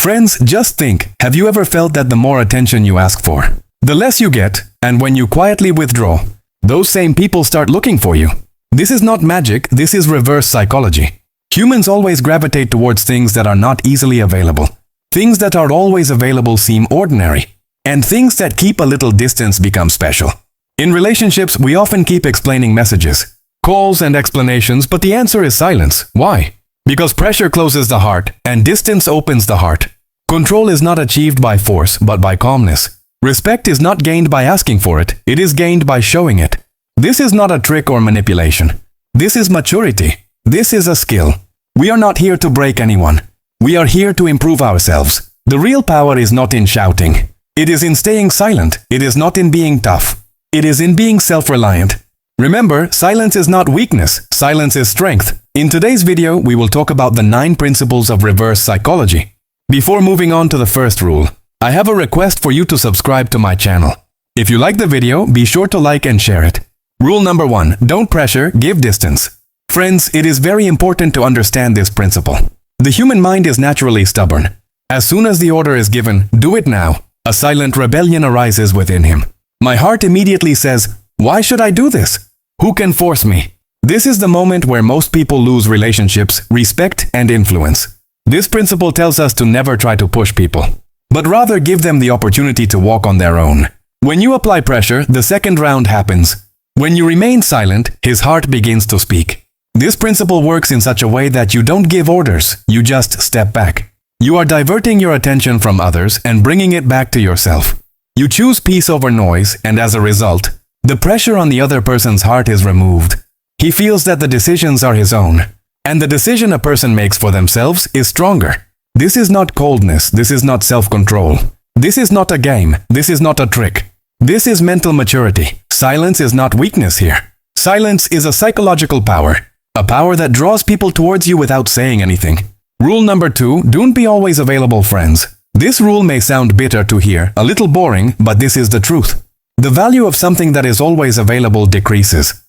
Friends, just think, have you ever felt that the more attention you ask for, the less you get, and when you quietly withdraw, those same people start looking for you? This is not magic, this is reverse psychology. Humans always gravitate towards things that are not easily available. Things that are always available seem ordinary, and things that keep a little distance become special. In relationships, we often keep explaining messages, calls and explanations, but the answer is silence. Why? Because pressure closes the heart, and distance opens the heart. Control is not achieved by force, but by calmness. Respect is not gained by asking for it, it is gained by showing it. This is not a trick or manipulation. This is maturity. This is a skill. We are not here to break anyone. We are here to improve ourselves. The real power is not in shouting. It is in staying silent. It is not in being tough. It is in being self-reliant. Remember, silence is not weakness. Silence is strength. In today's video, we will talk about the 9 principles of reverse psychology. Before moving on to the first rule, I have a request for you to subscribe to my channel. If you like the video, be sure to like and share it. Rule number 1, don't pressure, give distance. Friends, it is very important to understand this principle. The human mind is naturally stubborn. As soon as the order is given, do it now, a silent rebellion arises within him. My heart immediately says, why should I do this? Who can force me? This is the moment where most people lose relationships, respect, and influence. This principle tells us to never try to push people, but rather give them the opportunity to walk on their own. When you apply pressure, the second round happens. When you remain silent, his heart begins to speak. This principle works in such a way that you don't give orders, you just step back. You are diverting your attention from others and bringing it back to yourself. You choose peace over noise, and as a result, the pressure on the other person's heart is removed. He feels that the decisions are his own, and the decision a person makes for themselves is stronger. This is not coldness, this is not self-control. This is not a game, this is not a trick. This is mental maturity. Silence is not weakness here. Silence is a psychological power. A power that draws people towards you without saying anything. Rule number 2, don't be always available, friends. This rule may sound bitter to hear, a little boring, but this is the truth. The value of something that is always available decreases.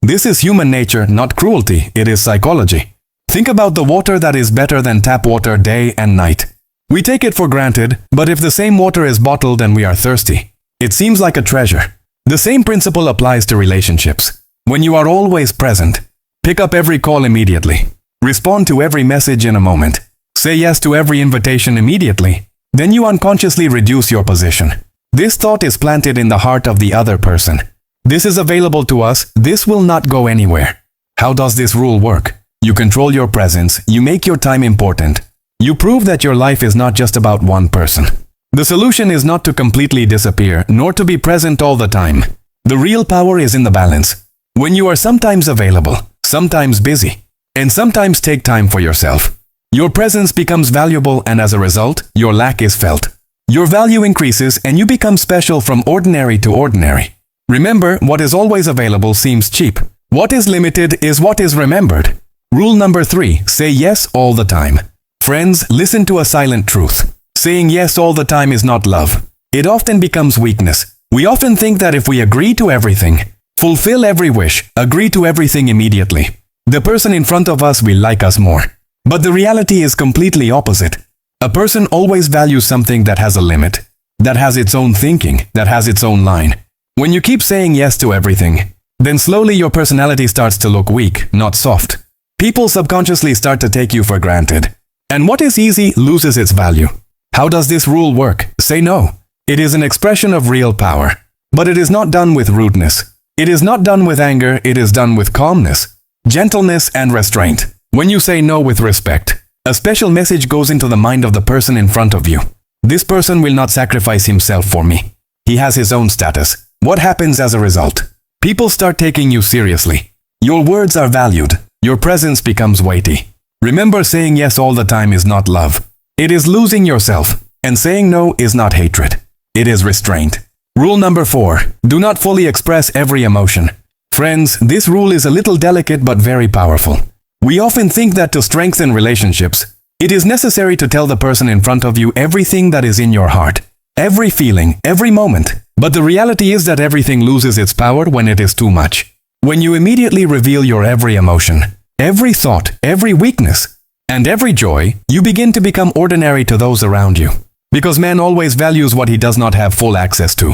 This is human nature, not cruelty, it is psychology. Think about the water that is better than tap water day and night. We take it for granted, but if the same water is bottled and we are thirsty, it seems like a treasure. The same principle applies to relationships. When you are always present, pick up every call immediately. Respond to every message in a moment. Say yes to every invitation immediately. Then you unconsciously reduce your position. This thought is planted in the heart of the other person. This is available to us. This will not go anywhere. How does this rule work? You control your presence. You make your time important. You prove that your life is not just about one person. The solution is not to completely disappear, nor to be present all the time. The real power is in the balance. When you are sometimes available, sometimes busy, and sometimes take time for yourself, your presence becomes valuable, and as a result, your lack is felt. Your value increases and you become special from ordinary to ordinary. Remember, what is always available seems cheap. What is limited is what is remembered. Rule number 3, say yes all the time. Friends, listen to a silent truth. Saying yes all the time is not love. It often becomes weakness. We often think that if we agree to everything, fulfill every wish, agree to everything immediately, the person in front of us will like us more. But the reality is completely opposite. A person always values something that has a limit, that has its own thinking, that has its own line. When you keep saying yes to everything, then slowly your personality starts to look weak, not soft. People subconsciously start to take you for granted. And what is easy loses its value. How does this rule work? Say no. It is an expression of real power. But it is not done with rudeness. It is not done with anger, it is done with calmness, gentleness, and restraint. When you say no with respect, a special message goes into the mind of the person in front of you. This person will not sacrifice himself for me. He has his own status. What happens as a result? People start taking you seriously. Your words are valued. Your presence becomes weighty. Remember, saying yes all the time is not love. It is losing yourself. And saying no is not hatred. It is restraint. Rule number 4. Do not fully express every emotion. Friends, this rule is a little delicate but very powerful. We often think that to strengthen relationships, it is necessary to tell the person in front of you everything that is in your heart. Every feeling, every moment. But the reality is that everything loses its power when it is too much. When you immediately reveal your every emotion, every thought, every weakness, and every joy, you begin to become ordinary to those around you. Because man always values what he does not have full access to.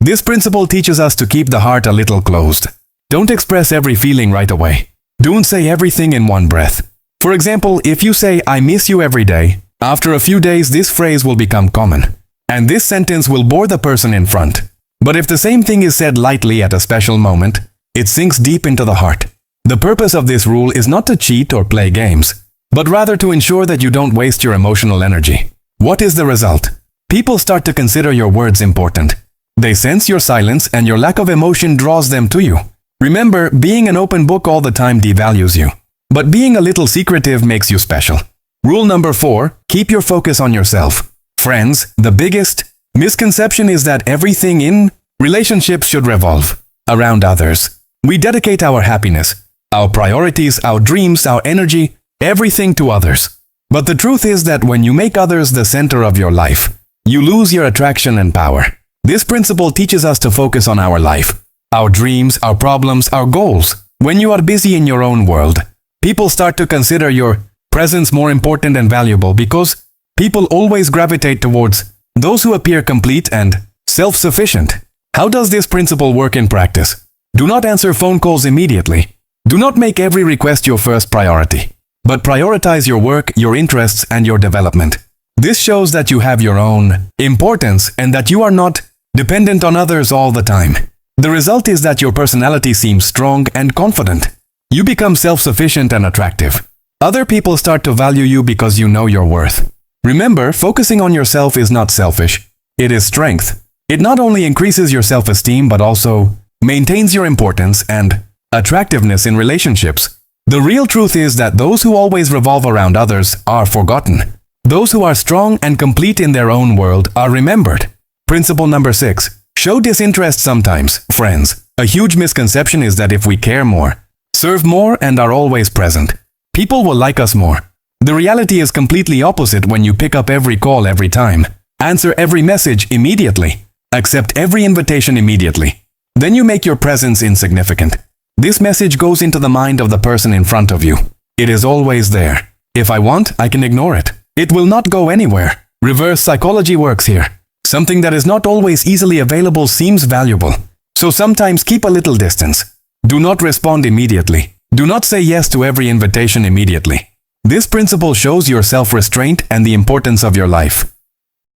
This principle teaches us to keep the heart a little closed. Don't express every feeling right away. Don't say everything in one breath. For example, if you say, "I miss you every day," after a few days this phrase will become common. And this sentence will bore the person in front. But if the same thing is said lightly at a special moment, it sinks deep into the heart. The purpose of this rule is not to cheat or play games, but rather to ensure that you don't waste your emotional energy. What is the result? People start to consider your words important. They sense your silence and your lack of emotion draws them to you. Remember, being an open book all the time devalues you. But being a little secretive makes you special. Rule number 4, keep your focus on yourself. Friends, the biggest misconception is that everything in relationships should revolve around others. We dedicate our happiness, our priorities, our dreams, our energy, everything to others. But the truth is that when you make others the center of your life, you lose your attraction and power. This principle teaches us to focus on our life, our dreams, our problems, our goals. When you are busy in your own world, people start to consider your presence more important and valuable because people always gravitate towards those who appear complete and self-sufficient. How does this principle work in practice? Do not answer phone calls immediately. Do not make every request your first priority, but prioritize your work, your interests, and your development. This shows that you have your own importance and that you are not dependent on others all the time. The result is that your personality seems strong and confident. You become self-sufficient and attractive. Other people start to value you because you know your worth. Remember, focusing on yourself is not selfish. It is strength. It not only increases your self-esteem but also maintains your importance and attractiveness in relationships. The real truth is that those who always revolve around others are forgotten. Those who are strong and complete in their own world are remembered. Principle number 6. Show disinterest sometimes, friends. A huge misconception is that if we care more, serve more, and are always present, people will like us more. The reality is completely opposite when you pick up every call every time, answer every message immediately, accept every invitation immediately. Then you make your presence insignificant. This message goes into the mind of the person in front of you. It is always there. If I want, I can ignore it. It will not go anywhere. Reverse psychology works here. Something that is not always easily available seems valuable. So sometimes keep a little distance. Do not respond immediately. Do not say yes to every invitation immediately. This principle shows your self-restraint and the importance of your life.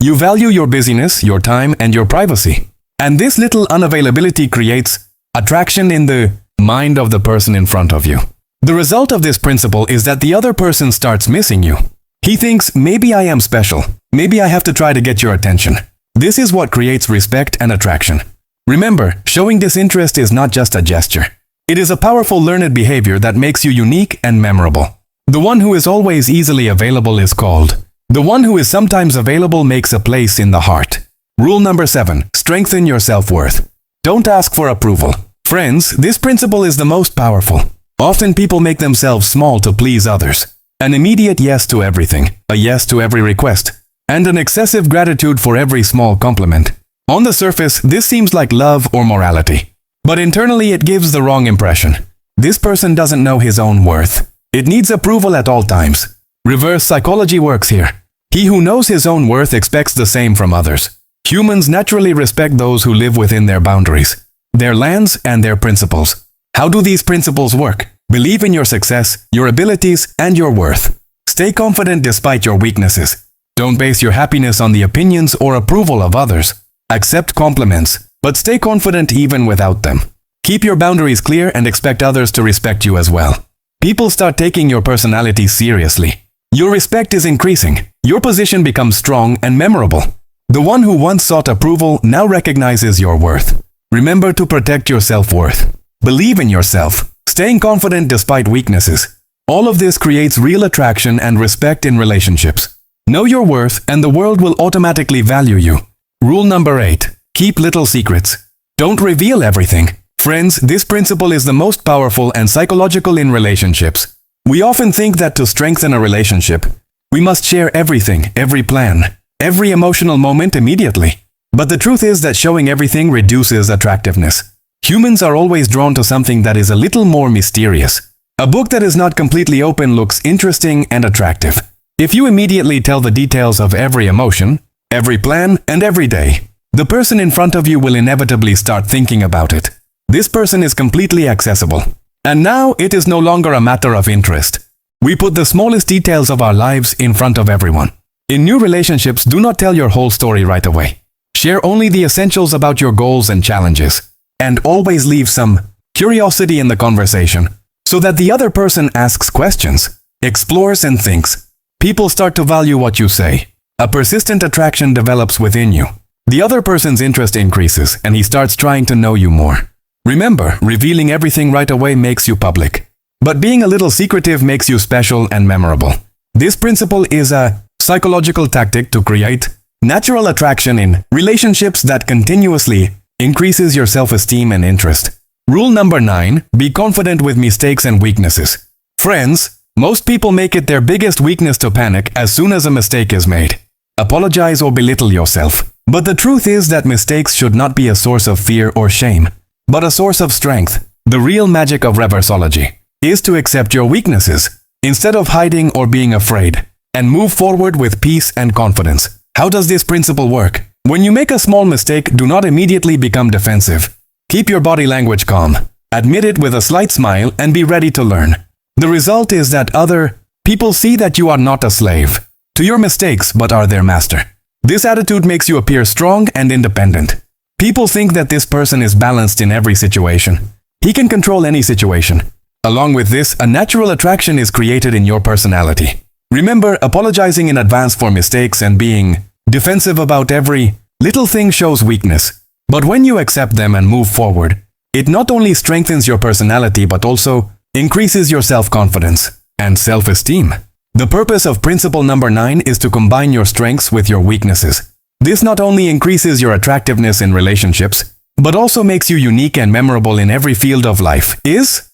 You value your busyness, your time, and your privacy. And this little unavailability creates attraction in the mind of the person in front of you. The result of this principle is that the other person starts missing you. He thinks, maybe I am special. Maybe I have to try to get your attention. This is what creates respect and attraction. Remember, showing disinterest is not just a gesture. It is a powerful learned behavior that makes you unique and memorable. The one who is always easily available is called. The one who is sometimes available makes a place in the heart. Rule number 7. Strengthen your self-worth. Don't ask for approval. Friends, this principle is the most powerful. Often people make themselves small to please others. An immediate yes to everything, a yes to every request, and an excessive gratitude for every small compliment. On the surface, this seems like love or morality. But internally it gives the wrong impression. This person doesn't know his own worth. It needs approval at all times. Reverse psychology works here. He who knows his own worth expects the same from others. Humans naturally respect those who live within their boundaries, their lands, and their principles. How do these principles work? Believe in your success, your abilities, and your worth. Stay confident despite your weaknesses. Don't base your happiness on the opinions or approval of others. Accept compliments, but stay confident even without them. Keep your boundaries clear and expect others to respect you as well. People start taking your personality seriously. Your respect is increasing. Your position becomes strong and memorable. The one who once sought approval now recognizes your worth. Remember to protect your self-worth. Believe in yourself, staying confident despite weaknesses. All of this creates real attraction and respect in relationships. Know your worth and the world will automatically value you. Rule number 8. Keep little secrets. Don't reveal everything. Friends, this principle is the most powerful and psychological in relationships. We often think that to strengthen a relationship, we must share everything, every plan, every emotional moment immediately. But the truth is that showing everything reduces attractiveness. Humans are always drawn to something that is a little more mysterious. A book that is not completely open looks interesting and attractive. If you immediately tell the details of every emotion, every plan, and every day, the person in front of you will inevitably start thinking about it. This person is completely accessible. And now it is no longer a matter of interest. We put the smallest details of our lives in front of everyone. In new relationships, do not tell your whole story right away. Share only the essentials about your goals and challenges. And always leave some curiosity in the conversation, so that the other person asks questions, explores and thinks. People start to value what you say. A persistent attraction develops within you. The other person's interest increases and he starts trying to know you more. Remember, revealing everything right away makes you public. But being a little secretive makes you special and memorable. This principle is a psychological tactic to create natural attraction in relationships that continuously increases your self-esteem and interest. Rule number 9, be confident with mistakes and weaknesses. Friends, most people make it their biggest weakness to panic as soon as a mistake is made. Apologize or belittle yourself. But the truth is that mistakes should not be a source of fear or shame, but a source of strength. The real magic of reversology is to accept your weaknesses, instead of hiding or being afraid, and move forward with peace and confidence. How does this principle work? When you make a small mistake, do not immediately become defensive. Keep your body language calm. Admit it with a slight smile and be ready to learn. The result is that other people see that you are not a slave to your mistakes but are their master. This attitude makes you appear strong and independent. People think that this person is balanced in every situation. He can control any situation. Along with this, a natural attraction is created in your personality. Remember, apologizing in advance for mistakes and being defensive about every little thing shows weakness. But when you accept them and move forward, it not only strengthens your personality but also increases your self-confidence and self-esteem. The purpose of principle number 9 is to combine your strengths with your weaknesses. This not only increases your attractiveness in relationships, but also makes you unique and memorable in every field of life.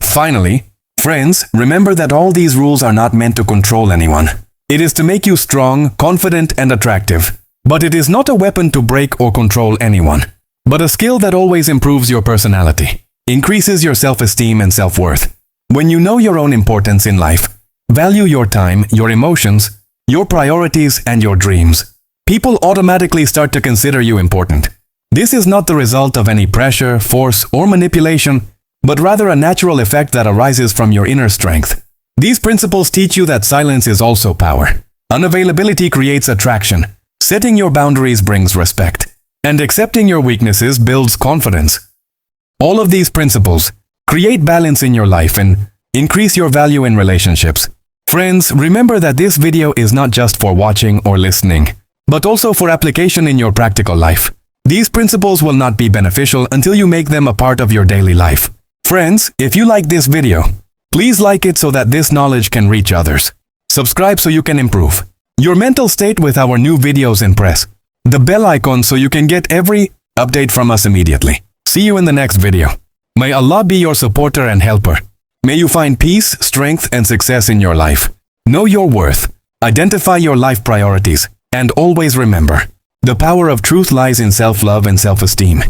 Finally, friends, remember that all these rules are not meant to control anyone. It is to make you strong, confident, and attractive. But it is not a weapon to break or control anyone, but a skill that always improves your personality, increases your self-esteem and self-worth. When you know your own importance in life, value your time, your emotions, your priorities, and your dreams, people automatically start to consider you important. This is not the result of any pressure, force, or manipulation, but rather a natural effect that arises from your inner strength. These principles teach you that silence is also power. Unavailability creates attraction. Setting your boundaries brings respect. And accepting your weaknesses builds confidence. All of these principles create balance in your life and increase your value in relationships. Friends, remember that this video is not just for watching or listening, but also for application in your practical life. These principles will not be beneficial until you make them a part of your daily life. Friends, if you like this video, please like it so that this knowledge can reach others. Subscribe so you can improve your mental state with our new videos and press the bell icon so you can get every update from us immediately. See you in the next video. May Allah be your supporter and helper. May you find peace, strength, and success in your life. Know your worth, identify your life priorities, and always remember, the power of truth lies in self-love and self-esteem.